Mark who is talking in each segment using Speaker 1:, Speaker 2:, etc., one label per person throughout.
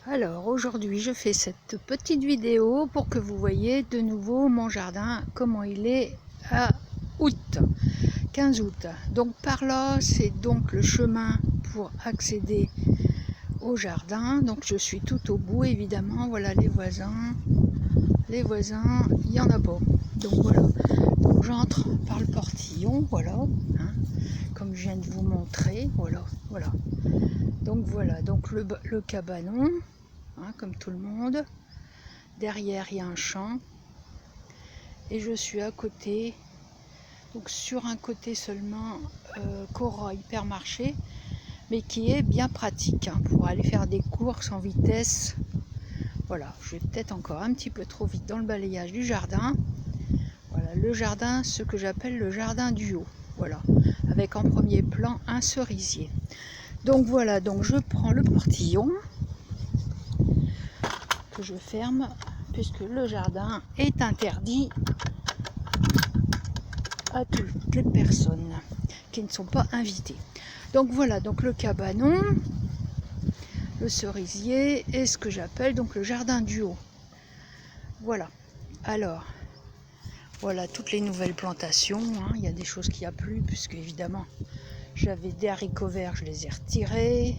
Speaker 1: Alors aujourd'hui je fais cette petite vidéo pour que vous voyez de nouveau mon jardin, comment il est à 15 août. Donc par là c'est donc le chemin pour accéder au jardin. Donc je suis tout au bout évidemment, voilà les voisins, il n'y en a pas. Donc voilà, donc j'entre par le portillon, voilà, hein, comme je viens de vous montrer, voilà. Donc voilà, donc le cabanon. Hein, comme tout le monde. Derrière il y a un champ et je suis à côté, donc sur un côté seulement Cora Hypermarché, mais qui est bien pratique hein, pour aller faire des courses en vitesse. Voilà, je vais peut-être encore un petit peu trop vite dans le balayage du jardin. Voilà, le jardin, ce que j'appelle le jardin du haut, voilà, avec en premier plan un cerisier. Donc voilà, donc je prends le portillon que je ferme puisque le jardin est interdit à toutes les personnes qui ne sont pas invitées. Donc voilà, donc le cabanon, le cerisier et ce que j'appelle donc le jardin du haut. Voilà, alors voilà toutes les nouvelles plantations, hein. Il y a des choses qui a plu puisque évidemment j'avais des haricots verts, je les ai retirés.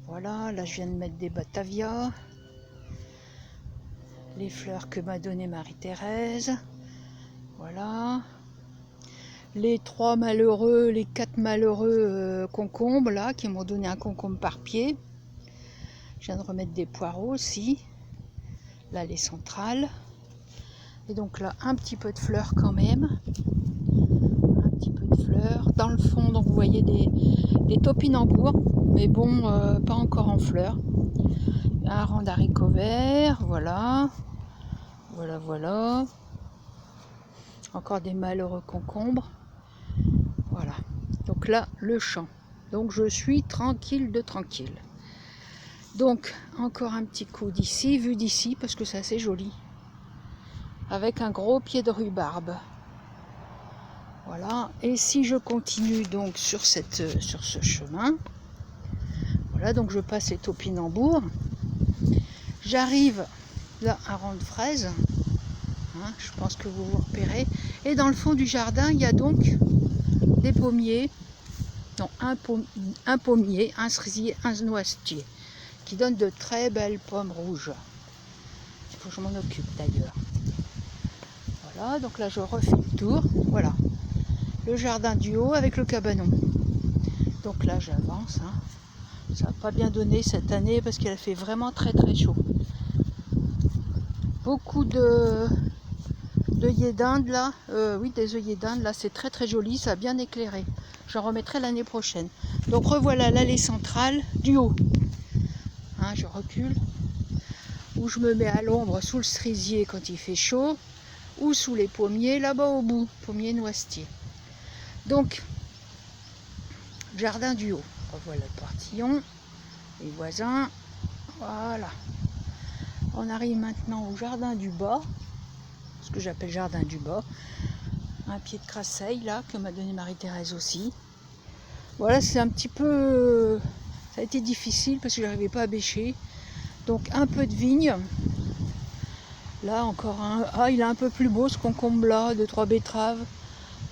Speaker 1: Voilà, là je viens de mettre des batavias, les fleurs que m'a donné Marie-Thérèse. Voilà, les 4 malheureux concombres là qui m'ont donné un concombre par pied. Je viens de remettre des poireaux aussi. Là les centrales. Et donc là un petit peu de fleurs quand même. Un petit peu de fleurs. Dans le fond donc vous voyez des topinambours, mais bon pas encore en fleurs. Un rang d'haricots verts, voilà. Voilà. Encore des malheureux concombres. Voilà. Donc là le champ. Donc je suis tranquille de tranquille. Donc encore un petit coup d'ici, vu d'ici parce que c'est assez joli. Avec un gros pied de rhubarbe. Voilà, et si je continue donc sur ce chemin, voilà, donc je passe les topinambours, j'arrive là un rang de fraises, hein, je pense que vous repérez, et dans le fond du jardin il y a donc des pommiers, non un pommier, un cerisier, un noisetier, qui donnent de très belles pommes rouges. Il faut que je m'en occupe d'ailleurs. Voilà, donc là je refais le tour, voilà. Le jardin du haut avec le cabanon. Donc là j'avance, hein. Ça n'a pas bien donné cette année parce qu'il a fait vraiment très chaud. Beaucoup d'œillets d'Inde là, oui des œillets d'Inde là, c'est très joli, ça a bien éclairé. J'en remettrai l'année prochaine. Donc revoilà l'allée centrale du haut. Hein, je recule, où je me mets à l'ombre sous le cerisier quand il fait chaud, ou sous les pommiers là-bas au bout, pommiers noisetiers. Donc jardin du haut, revoilà le portillon, les voisins, voilà. On arrive maintenant au jardin du bas, ce que j'appelle jardin du bas, un pied de crasseille là que m'a donné Marie-Thérèse aussi. Voilà, c'est un petit peu, ça a été difficile parce que j'arrivais pas à bêcher. Donc un peu de vigne. Là encore un, il est un peu plus beau ce concombre là, 2-3 betteraves.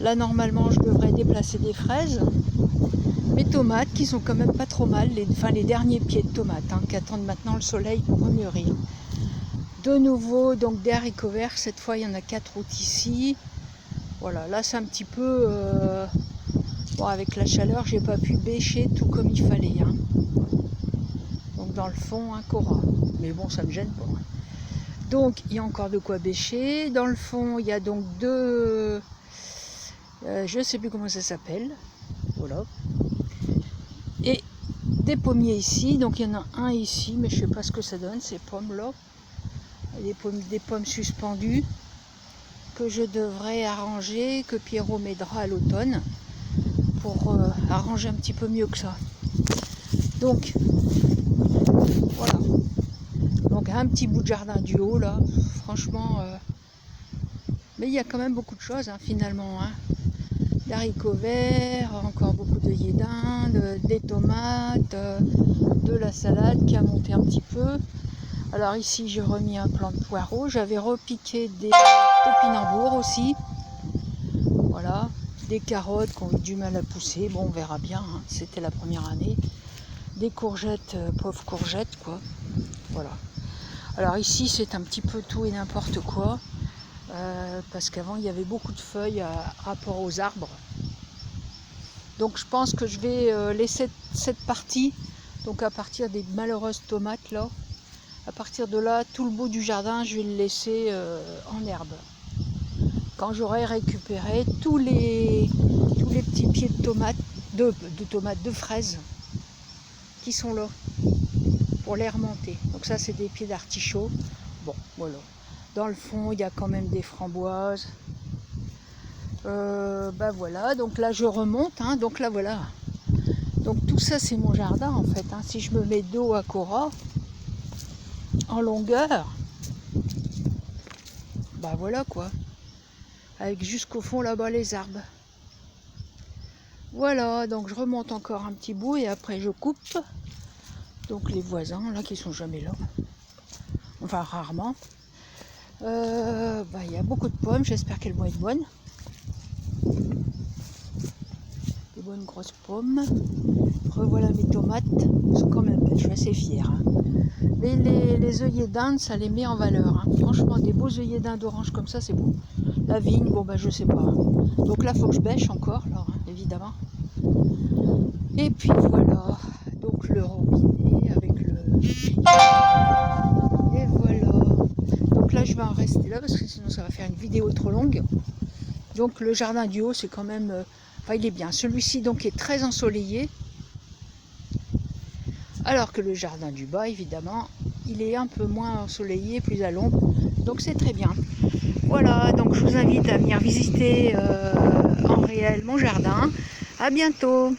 Speaker 1: Là normalement je devrais déplacer des fraises. Mes tomates qui sont quand même pas trop mal, les derniers pieds de tomates hein, qui attendent maintenant le soleil pour remûrir. De nouveau donc des haricots verts, cette fois il y en a 4 autres ici. Voilà, là c'est un petit peu bon, avec la chaleur j'ai pas pu bêcher tout comme il fallait hein. Donc dans le fond un Cora, mais bon ça me gêne pas. Donc il y a encore de quoi bêcher. Dans le fond il y a donc deux je sais plus comment ça s'appelle, voilà, et des pommiers ici. Donc il y en a un ici mais je sais pas ce que ça donne ces pommes là, des pommes suspendues que je devrais arranger, que Pierrot m'aidera à l'automne pour arranger un petit peu mieux que ça. Donc voilà, donc un petit bout de jardin du haut là, franchement mais il y a quand même beaucoup de choses hein, finalement hein. d'haricots verts, encore beaucoup d'œillets d'Inde, des tomates, de la salade qui a monté un petit peu. Alors ici j'ai remis un plant de poireaux, j'avais repiqué des topinambours aussi. Voilà, des carottes qui ont eu du mal à pousser, bon on verra bien, hein. C'était la première année. Des courgettes, pauvres courgettes quoi, voilà. Alors ici c'est un petit peu tout et n'importe quoi, parce qu'avant il y avait beaucoup de feuilles rapport aux arbres. Donc je pense que je vais laisser cette partie, donc à partir des malheureuses tomates là, à partir de là, tout le bout du jardin, je vais le laisser en herbe. Quand j'aurai récupéré tous les petits pieds de tomates, de fraises qui sont là, pour les remonter. Donc ça, c'est des pieds d'artichaut. Bon, voilà. Dans le fond, il y a quand même des framboises. Bah voilà, donc là, je remonte. Hein, donc là, voilà. Donc tout ça, c'est mon jardin, en fait. Hein. Si je me mets dos à Cora, en longueur, bah voilà quoi, avec jusqu'au fond là-bas les arbres. Voilà, donc je remonte encore un petit bout et après je coupe. Donc les voisins là qui sont jamais là, enfin rarement. Bah, y a beaucoup de pommes, j'espère qu'elles vont être bonnes. Des bonnes grosses pommes. Revoilà mes tomates, elles sont quand même belles, je suis assez fière. Hein. Mais les œillets d'Inde, ça les met en valeur. Hein. Franchement, des beaux œillets d'Inde orange comme ça, c'est beau. La vigne, bon bah je sais pas. Donc là, il faut que je bêche encore, alors, hein, évidemment. Et puis voilà, donc le robinet avec le... Et voilà. Donc là, je vais en rester là parce que sinon ça va faire une vidéo trop longue. Donc le jardin du haut, c'est quand même... Enfin, il est bien. Celui-ci, donc, est très ensoleillé. Alors que le jardin du bas, évidemment, il est un peu moins ensoleillé, plus à l'ombre. Donc c'est très bien. Voilà, donc je vous invite à venir visiter en réel mon jardin. À bientôt.